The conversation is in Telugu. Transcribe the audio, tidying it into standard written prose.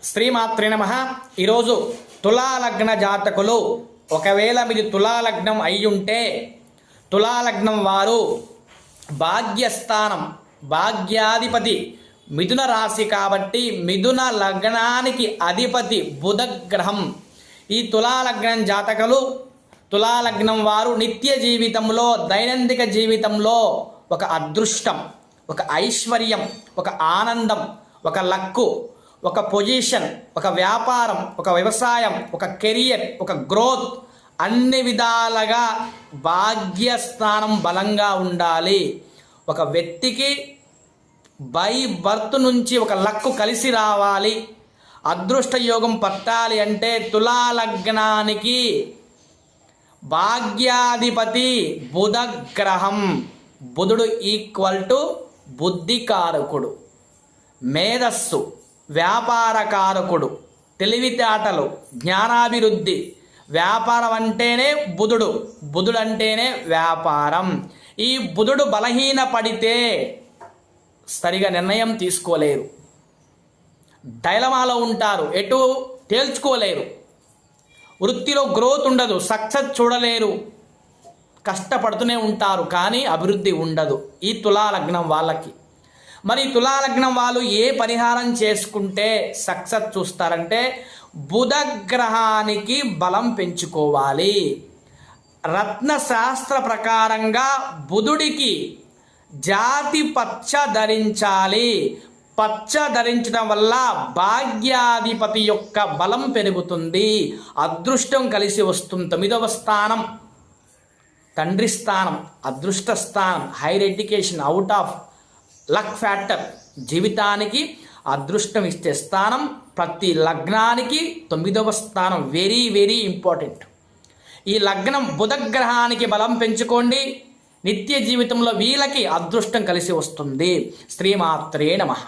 శ్రీమాత్రే నమః. ఈరోజు తులాలగ్న జాతకులు, ఒకవేళ మీది తులాలగ్నం అయ్యుంటే తులాలగ్నం వారు భాగ్యస్థానం, భాగ్యాధిపతి మిథున రాశి కాబట్టి మిథున లగ్నానికి అధిపతి బుధ గ్రహం. ఈ తులాలగ్నం జాతకులు, తులాలగ్నం వారు నిత్య జీవితంలో, దైనందిక జీవితంలో ఒక అదృష్టం, ఒక ఐశ్వర్యం, ఒక ఆనందం, ఒక లక్కు, ఒక పొజిషన్, ఒక వ్యాపారం, ఒక వ్యవసాయం, ఒక కెరియర్, ఒక గ్రోత్, అన్ని విధాలుగా భాగ్యస్థానం బలంగా ఉండాలి. ఒక వ్యక్తికి బై బర్త్ నుంచి ఒక లక్కు కలిసి రావాలి, అదృష్ట యోగం పట్టాలి అంటే తులాలగ్నానికి భాగ్యాధిపతి బుధ గ్రహం. బుధుడు ఈక్వల్ టు బుద్ధికారకుడు, మేధస్సు, వ్యాపారకారకుడు, తెలివితేటలు, జ్ఞానాభివృద్ధి. వ్యాపారం అంటేనే బుధుడు, బుధుడు అంటేనే వ్యాపారం. ఈ బుధుడు బలహీన పడితే సరిగా నిర్ణయం తీసుకోలేరు, డైలమాలో ఉంటారు, ఎటు తేల్చుకోలేరు, వృత్తిలో గ్రోత్ ఉండదు, సక్సెస్ చూడలేరు, కష్టపడుతూనే ఉంటారు కానీ అభివృద్ధి ఉండదు ఈ తులాలగ్నం వాళ్ళకి. మరి తులాలగ్నం వాళ్ళు ఏ పరిహారం చేసుకుంటే సక్సెస్ చూస్తారంటే బుధ గ్రహానికి బలం పెంచుకోవాలి. రత్నశాస్త్ర ప్రకారంగా బుధుడికి జాతి పచ్చ ధరించాలి. పచ్చ ధరించడం వల్ల భాగ్యాధిపతి యొక్క బలం పెరుగుతుంది, అదృష్టం కలిసి వస్తుంది. 9వ స్థానం తండ్రి స్థానం, అదృష్ట స్థానం, higher education, out of luck factor, జీవితానికి అదృష్టం ఇచ్చే స్థానం. ప్రతి లగ్నానికి 9వ స్థానం వెరీ వెరీ ఇంపార్టెంట్. ఈ లగ్నం బుధ గ్రహానికి బలం పెంచుకోండి, నిత్య జీవితంలో వీళ్ళకి అదృష్టం కలిసి వస్తుంది. శ్రీమాత్రే నమః.